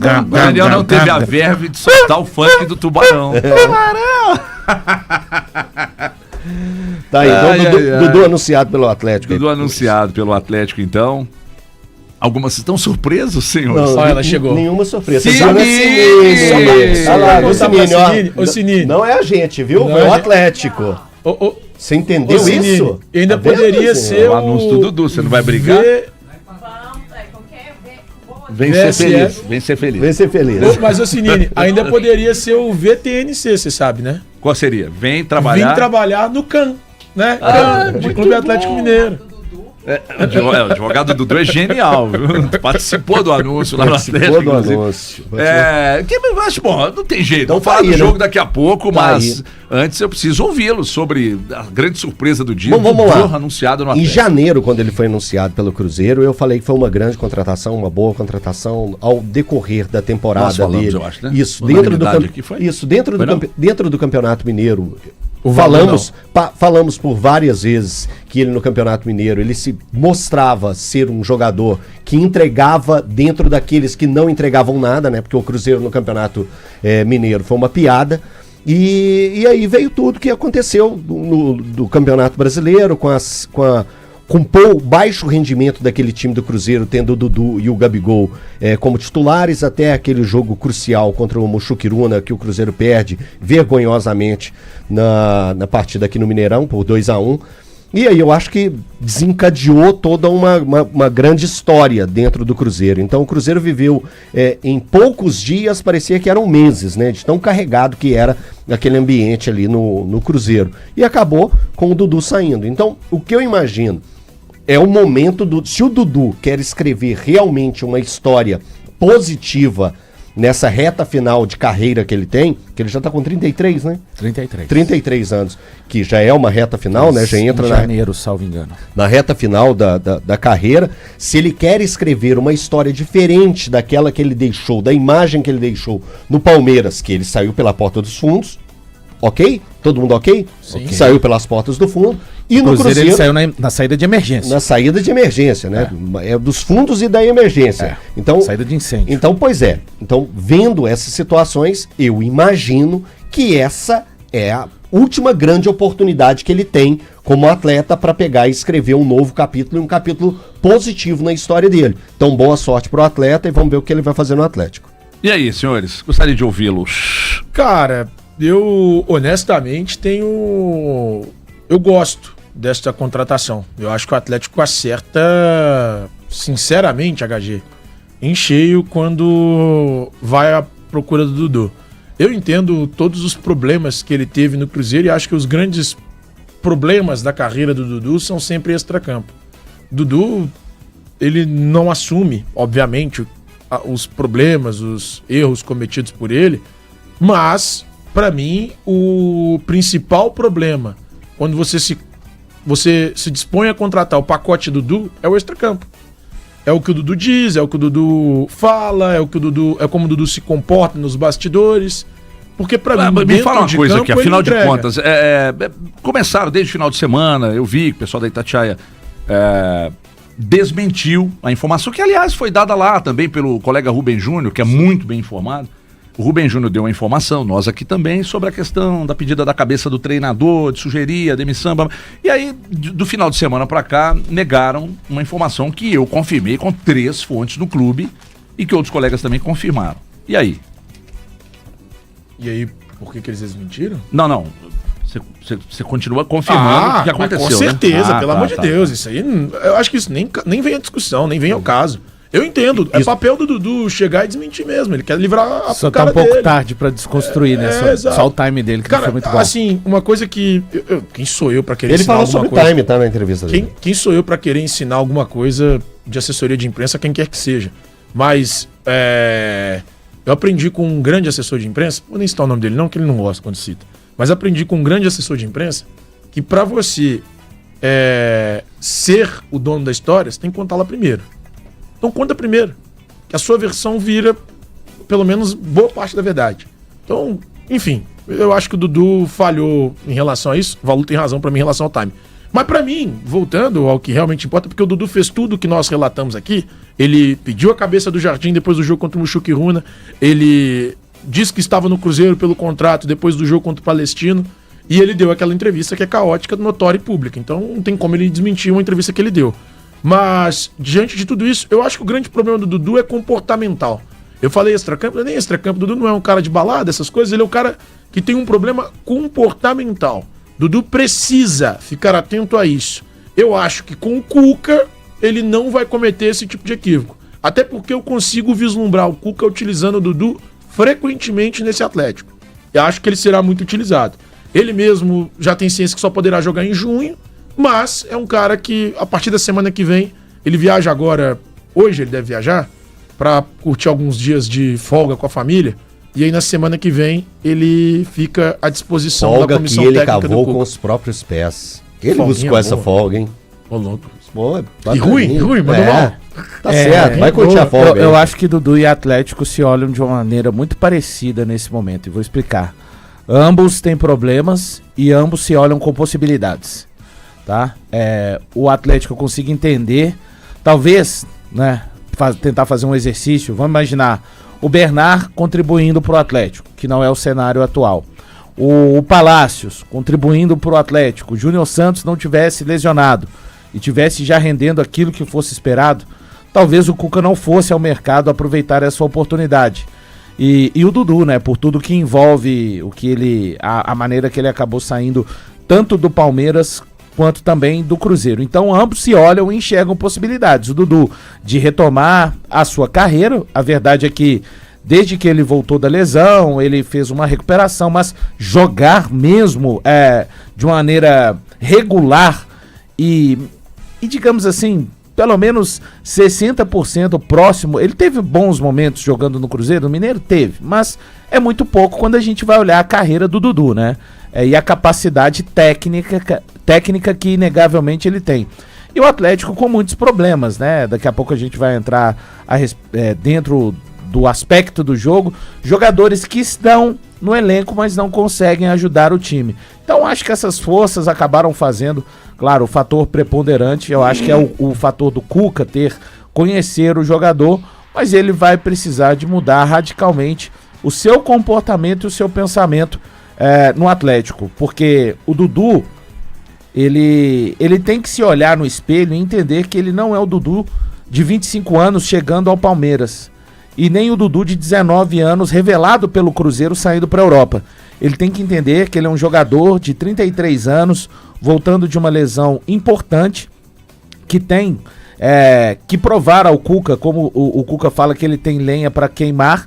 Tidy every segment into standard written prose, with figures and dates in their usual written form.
O Daniel não teve a verve de soltar o funk do Tubarão. Tubarão! Tá aí, Dudu anunciado pelo Atlético. Dudu anunciado pelo Atlético, então. Algumas estão surpresos, senhores? Não, ela chegou. Nenhuma surpresa. Sininho! Olha lá, Ô, Sininho. Não é a gente, viu? Não É é o a Atlético. Você entendeu Sininho, isso? ainda Tá vendo, poderia Sininho? ser O anúncio do Dudu, você não vai brigar? Vem ser feliz, vem ser feliz. Vem ser feliz. Mas, ô Sinini, ainda poderia ser o VTNC, você sabe, né? Qual seria? Vem trabalhar. Vim trabalhar no CAN, né? CAN, de Clube Atlético Mineiro. O advogado Dudu é genial, viu? Participou do anúncio lá no Atlético. do anúncio. Mas, bom, não tem jeito. Então Vamos falar tá aí, do jogo né? daqui a pouco, Tá mas antes eu preciso ouvi-lo sobre a grande surpresa do dia. Bom, vamos lá. Anunciado no Em Atlético. janeiro, quando ele foi anunciado pelo Cruzeiro, eu falei que foi uma grande contratação, uma boa contratação ao decorrer da temporada Nós falamos, dele. eu acho, né? Isso, Unanimidade aqui foi? dentro do Campeonato Mineiro. O Falamos por várias vezes que ele no Campeonato Mineiro ele se mostrava ser um jogador que entregava dentro daqueles que não entregavam nada, né? Porque o Cruzeiro no Campeonato Mineiro foi uma piada. E aí veio tudo que aconteceu do Campeonato Brasileiro com o baixo rendimento daquele time do Cruzeiro, tendo o Dudu e o Gabigol como titulares, até aquele jogo crucial contra o Muxuquiruna, que o Cruzeiro perde vergonhosamente na partida aqui no Mineirão, por 2-1. E aí eu acho que desencadeou toda uma grande história dentro do Cruzeiro. Então o Cruzeiro viveu em poucos dias, parecia que eram meses, né? De tão carregado que era aquele ambiente ali no Cruzeiro. E acabou com o Dudu saindo. Então o que eu imagino é o momento se o Dudu quer escrever realmente uma história positiva nessa reta final de carreira que ele tem, que ele já tá com 33, né? 33 anos, que já é uma reta final, né? Já entra em janeiro, salvo engano. Na reta final da carreira. Se ele quer escrever uma história diferente daquela que ele deixou, da imagem que ele deixou no Palmeiras, que ele saiu pela porta dos fundos, ok? Todo mundo ok? Sim. Saiu pelas portas do fundo. E no Cruzeiro ele saiu na saída de emergência. Na saída de emergência, né? É dos fundos e da emergência. Então, saída de incêndio. Então, Então, vendo essas situações, eu imagino que essa é a última grande oportunidade que ele tem como atleta para pegar e escrever um novo capítulo e um capítulo positivo na história dele. Então, boa sorte pro atleta e vamos ver o que ele vai fazer no Atlético. E aí, senhores? Gostaria de ouvi-los. Cara, eu honestamente eu gosto desta contratação. Eu acho que o Atlético acerta, sinceramente, HG, em cheio quando vai à procura do Dudu. Eu entendo todos os problemas que ele teve no Cruzeiro e acho que os grandes problemas da carreira do Dudu são sempre extracampo. Dudu, ele não assume, obviamente, os problemas, os erros cometidos por ele, mas, para mim, o principal problema, quando você se dispõe a contratar o pacote Dudu, é o extracampo. É o que o Dudu diz, é o que o Dudu fala, é como o Dudu se comporta nos bastidores. Porque pra mim, me fala uma coisa campo, aqui, afinal de entrega. contas, começaram desde o final de semana, eu vi que o pessoal da Itatiaia desmentiu a informação, que aliás foi dada lá também pelo colega Rubem Júnior, que é muito bem informado. O Rubem Júnior deu uma informação, nós aqui também, sobre a questão da pedida da cabeça do treinador, de sugerir a demissão. E aí, do final de semana pra cá, negaram uma informação que eu confirmei com 3 fontes no clube e que outros colegas também confirmaram. E aí? E aí, por que eles desmentiram? Não. Você continua confirmando o que aconteceu, com certeza, né? pelo amor de Deus. Isso aí, eu acho que isso nem vem à discussão, nem vem ao caso. Eu entendo, é papel do Dudu chegar e desmentir mesmo, ele quer livrar a Só cara tá um pouco dele. tarde pra desconstruir, né? Só o time dele, que cara, não foi muito bom. assim, uma coisa que... quem sou eu pra querer Ele ensinar falou alguma sobre coisa? time, tá, na entrevista dele. Quem sou eu pra querer ensinar alguma coisa de assessoria de imprensa, quem quer que seja? Mas, eu aprendi com um grande assessor de imprensa, vou nem citar o nome dele não, que ele não gosta quando cita, mas aprendi com um grande assessor de imprensa que pra você ser o dono da história, você tem que contá-la primeiro. Então conta primeiro, que a sua versão vira, pelo menos, boa parte da verdade. Então, enfim, eu acho que o Dudu falhou em relação a isso. O Valu tem razão pra mim em relação ao time. Mas pra mim, voltando ao que realmente importa, porque o Dudu fez tudo o que nós relatamos aqui, ele pediu a cabeça do Jardim depois do jogo contra o Mushuc Runa, ele disse que estava no Cruzeiro pelo contrato depois do jogo contra o Palestino, e ele deu aquela entrevista que é caótica, notória e pública. Então não tem como ele desmentir uma entrevista que ele deu. Mas, diante de tudo isso, eu acho que o grande problema do Dudu é comportamental. Eu falei extracampo, não é nem extracampo. O Dudu não é um cara de balada, essas coisas. Ele é um cara que tem um problema comportamental. Dudu precisa ficar atento a isso. Eu acho que com o Cuca, ele não vai cometer esse tipo de equívoco. Até porque eu consigo vislumbrar o Cuca utilizando o Dudu frequentemente nesse Atlético. Eu acho que ele será muito utilizado. Ele mesmo já tem ciência que só poderá jogar em junho, mas é um cara que, a partir da semana que vem, ele viaja agora, hoje ele deve viajar, para curtir alguns dias de folga com a família, e aí na semana que vem ele fica à disposição folga da comissão que ele técnica cavou do Cuca. com os próprios pés. Ele Folguinha buscou essa boa. folga, hein? Ô, louco. Boa, E ruim, mandou mal. Tá certo, vai curtir a folga. Eu acho que Dudu e Atlético se olham de uma maneira muito parecida nesse momento, e vou explicar. Ambos têm problemas e ambos se olham com possibilidades, tá? O Atlético consiga entender, talvez, né, tentar fazer um exercício. Vamos imaginar o Bernard contribuindo para o Atlético, que não é o cenário atual. O Palácios contribuindo para o Atlético. O Júnior Santos não tivesse lesionado e tivesse já rendendo aquilo que fosse esperado, talvez o Cuca não fosse ao mercado aproveitar essa oportunidade. E o Dudu, né, por tudo que envolve o que ele, a maneira que ele acabou saindo tanto do Palmeiras quanto também do Cruzeiro. Então ambos se olham e enxergam possibilidades. O Dudu de retomar a sua carreira, a verdade é que desde que ele voltou da lesão, ele fez uma recuperação, mas jogar mesmo de uma maneira regular e digamos assim, pelo menos 60% próximo. Ele teve bons momentos jogando no Cruzeiro, no Mineiro teve, mas é muito pouco quando a gente vai olhar a carreira do Dudu, né? E a capacidade técnica que inegavelmente ele tem. E o Atlético com muitos problemas, né? Daqui a pouco a gente vai entrar dentro do aspecto do jogo, jogadores que estão no elenco, mas não conseguem ajudar o time. Então acho que essas forças acabaram fazendo, claro, o fator preponderante, eu acho que é o fator do Cuca conhecer o jogador, mas ele vai precisar de mudar radicalmente o seu comportamento e o seu pensamento no Atlético, porque o Dudu, ele tem que se olhar no espelho e entender que ele não é o Dudu de 25 anos chegando ao Palmeiras, e nem o Dudu de 19 anos revelado pelo Cruzeiro saindo para a Europa. Ele tem que entender que ele é um jogador de 33 anos, voltando de uma lesão importante, que tem que provar ao Cuca, como o Cuca fala que ele tem lenha para queimar,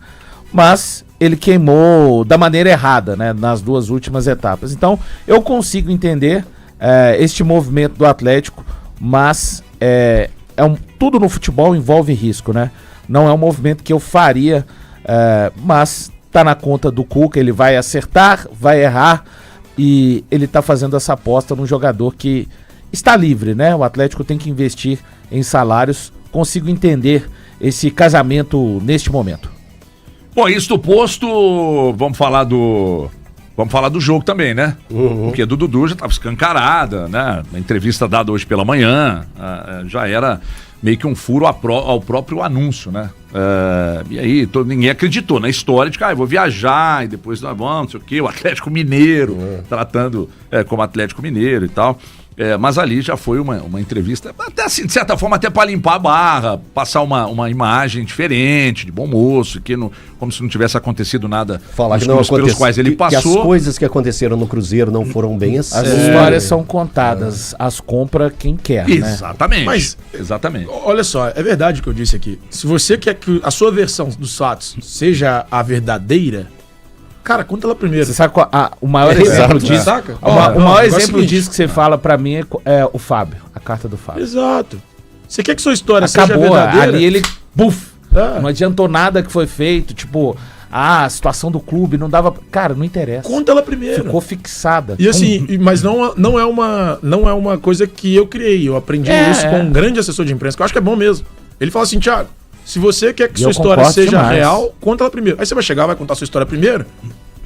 mas ele queimou da maneira errada, né, nas duas últimas etapas. Então eu consigo entender este movimento do Atlético, mas tudo no futebol envolve risco, né? Não é um movimento que eu faria, mas tá na conta do Cuca, ele vai acertar, vai errar, e ele tá fazendo essa aposta num jogador que está livre, né? O Atlético tem que investir em salários. Consigo entender esse casamento neste momento. Bom, isto posto, vamos falar do jogo também, né? Porque do Dudu já estava escancarada, né? A entrevista dada hoje pela manhã já era meio que um furo ao próprio anúncio, né? E aí ninguém acreditou na história de que eu vou viajar e depois nós vamos, não sei o quê, o Atlético Mineiro, tratando como Atlético Mineiro e tal. Mas ali já foi uma entrevista, até assim, de certa forma, até para limpar a barra, passar uma imagem diferente, de bom moço, como se não tivesse acontecido nada falar que não pelos quais ele passou. Que as coisas que aconteceram no Cruzeiro não foram bem assim. As histórias são contadas, as compra quem quer, Exatamente. Né? Mas, exatamente. Olha só, é verdade o que eu disse aqui. Se você quer que a sua versão dos fatos seja a verdadeira, cara, conta ela primeiro. Você sabe qual, o maior exemplo disso? Saca? O maior exemplo disso que você fala pra mim é o Fábio, a carta do Fábio. Exato. Você quer que sua história seja verdadeira? Ali ele, não adiantou nada que foi feito, tipo, a situação do clube não dava... Cara, não interessa. Conta ela primeiro. Ficou fixada. E assim, mas não é uma coisa que eu criei. Eu aprendi isso com um grande assessor de imprensa, que eu acho que é bom mesmo. Ele fala assim, Thiago, se você quer que sua história seja real, conta ela primeiro. Aí você vai chegar, vai contar sua história primeiro.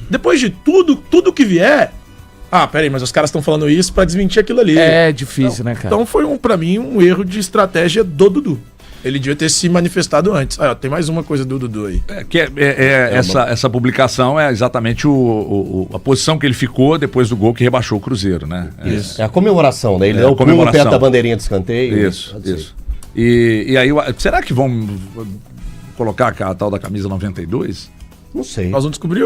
Depois de tudo que vier, peraí, mas os caras estão falando isso pra desmentir aquilo ali. É difícil, né, cara? Então foi, pra mim, um erro de estratégia do Dudu. Ele devia ter se manifestado antes. Tem mais uma coisa do Dudu aí. Essa publicação é exatamente a posição que ele ficou depois do gol que rebaixou o Cruzeiro, né? Isso. É a comemoração, né? Ele a comemoração perto da bandeirinha de escanteio. Isso. E aí, será que vão colocar a tal da camisa 92? Não sei. Nós vamos descobrir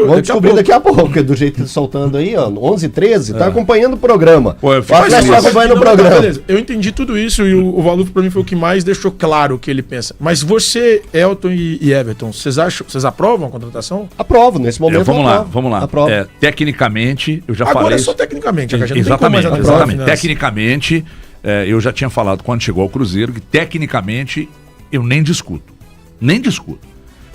daqui a pouco, porque do jeito que ele soltando aí, ó, 11h13, tá acompanhando o programa. Pô, o Atlético tá acompanhando o programa. Beleza, eu entendi tudo isso e o Valuf pra mim foi o que mais deixou claro o que ele pensa. Mas você, Elton e Everton, vocês aprovam a contratação? Aprovo, nesse momento. Vamos lá. Tecnicamente, eu já falei. Agora é só tecnicamente, exatamente. Tecnicamente, eu já tinha falado quando chegou ao Cruzeiro que tecnicamente eu nem discuto.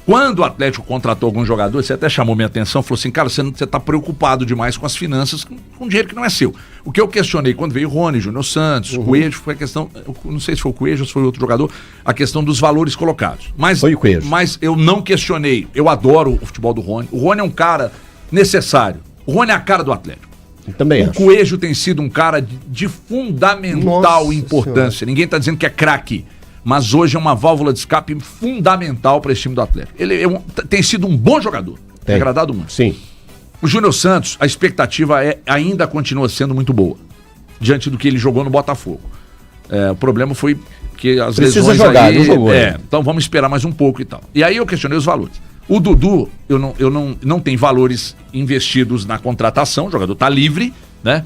Quando o Atlético contratou algum jogador, você até chamou minha atenção, falou assim, cara, você tá preocupado demais com as finanças, com dinheiro que não é seu. O que eu questionei quando veio o Rony, Júnior Santos, Coelho, foi a questão, não sei se foi o Coelho ou se foi outro jogador, a questão dos valores colocados. Foi o Coelho. Mas eu não questionei, eu adoro o futebol do Rony. O Rony é um cara necessário. O Rony é a cara do Atlético. Também o Coelho tem sido um cara de fundamental importância. Senhora. Ninguém está dizendo que é craque. Mas hoje é uma válvula de escape fundamental para esse time do Atlético. Ele tem sido um bom jogador. Tem agradado muito. Sim. O Júnior Santos, a expectativa ainda continua sendo muito boa. Diante do que ele jogou no Botafogo. O problema foi que as lesões jogar, aí... não jogou, então vamos esperar mais um pouco e tal. E aí eu questionei os valores. O Dudu, eu não tenho valores investidos na contratação. O jogador está livre, né?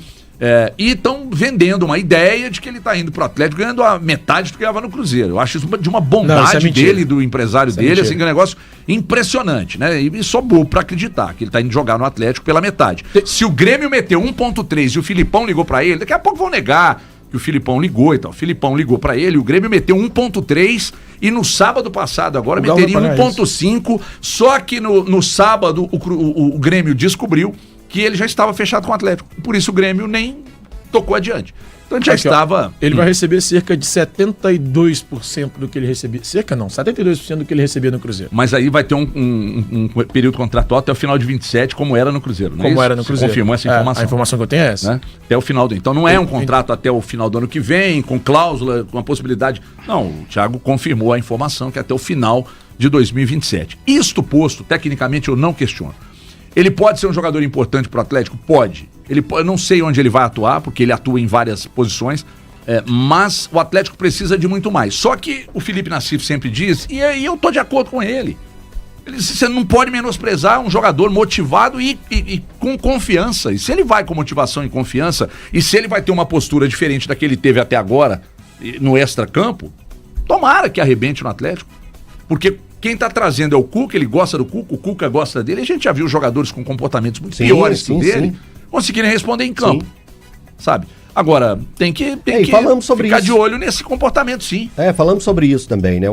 E estão vendendo uma ideia de que ele está indo pro Atlético ganhando a metade do que ganhava no Cruzeiro. Eu acho isso de uma bondade dele, do empresário dele, assim, que é um negócio impressionante, né? E só bobo para acreditar que ele está indo jogar no Atlético pela metade. Se o Grêmio meteu 1.3 e o Filipão ligou para ele, daqui a pouco vão negar que o Filipão ligou e tal. O Filipão ligou para ele, o Grêmio meteu 1.3 e no sábado passado agora meteria 1.5, só que no sábado o Grêmio descobriu que ele já estava fechado com o Atlético. Por isso o Grêmio nem tocou adiante. Então a gente já estava... Ele vai receber cerca de 72% do que ele recebia. Cerca não, 72% do que ele recebia no Cruzeiro. Mas aí vai ter um período contratual até o final de 27, como era no Cruzeiro, não é como era no Cruzeiro. Você confirmou essa informação. A informação que eu tenho é essa. Né? Até o final do... Então não é um contrato até o final do ano que vem, com cláusula, com a possibilidade... Não, o Thiago confirmou a informação que é até o final de 2027. Isto posto, tecnicamente eu não questiono. Ele pode ser um jogador importante para o Atlético? Pode. Eu não sei onde ele vai atuar, porque ele atua em várias posições, mas o Atlético precisa de muito mais. Só que o Felipe Nassif sempre diz, e eu tô de acordo com ele, você não pode menosprezar um jogador motivado e com confiança. E se ele vai com motivação e confiança, e se ele vai ter uma postura diferente da que ele teve até agora, no extracampo, tomara que arrebente no Atlético. Porque quem tá trazendo é o Cuca, ele gosta do Cuca, o Cuca gosta dele. A gente já viu jogadores com comportamentos muito piores que o dele conseguirem responder em campo, sabe? Agora, tem que ficar de olho nesse comportamento, sim. Falamos sobre isso também, né?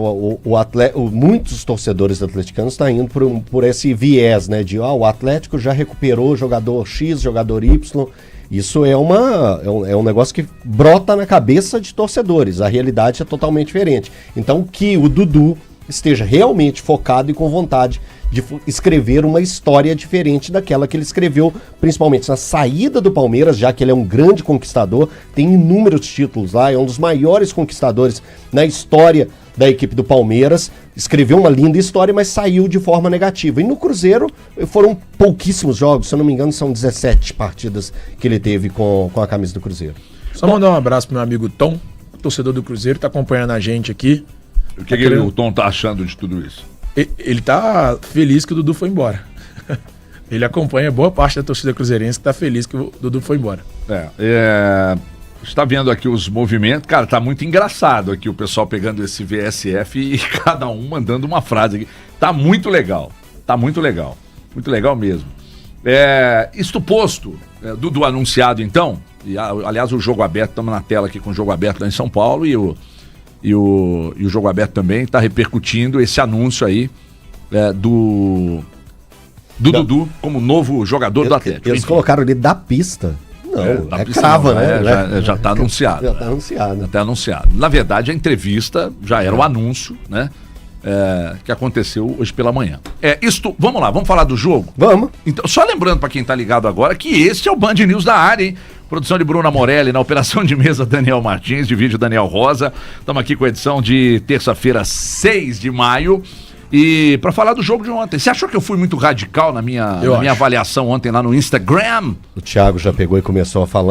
Muitos torcedores atleticanos estão indo por esse viés, né? De o Atlético já recuperou jogador X, jogador Y. Isso é um negócio que brota na cabeça de torcedores. A realidade é totalmente diferente. Então, que o Dudu esteja realmente focado e com vontade de escrever uma história diferente daquela que ele escreveu, principalmente na saída do Palmeiras, já que ele é um grande conquistador, tem inúmeros títulos lá, é um dos maiores conquistadores na história da equipe do Palmeiras, escreveu uma linda história, mas saiu de forma negativa. E no Cruzeiro foram pouquíssimos jogos, se eu não me engano são 17 partidas que ele teve com a camisa do Cruzeiro. Só mandar um abraço pro meu amigo Tom, torcedor do Cruzeiro, tá acompanhando a gente aqui. O que o Tom tá achando de tudo isso? Ele tá feliz que o Dudu foi embora. Ele acompanha boa parte da torcida cruzeirense que tá feliz que o Dudu foi embora. Está vendo aqui os movimentos. Cara, tá muito engraçado aqui o pessoal pegando esse VSF e cada um mandando uma frase aqui. Tá muito legal. Tá muito legal. Muito legal mesmo. Isto posto, Dudu anunciado então, e aliás o Jogo Aberto, estamos na tela aqui com o Jogo Aberto lá em São Paulo e o Jogo Aberto também está repercutindo esse anúncio aí do Dudu como novo jogador do Atlético. Eles colocaram ali da pista. Não, crava, né? Já está anunciado. Já está anunciado. Já está anunciado. Na verdade, a entrevista já era o anúncio, né? que aconteceu hoje pela manhã. Vamos lá, vamos falar do jogo? Vamos. Então, só lembrando para quem tá ligado agora que este é o Band News da área, hein? Produção de Bruna Morelli, na operação de mesa Daniel Martins, de vídeo Daniel Rosa. Estamos aqui com a edição de terça-feira, 6 de maio. E para falar do jogo de ontem, você achou que eu fui muito radical na minha avaliação ontem lá no Instagram? O Thiago já pegou e começou a falar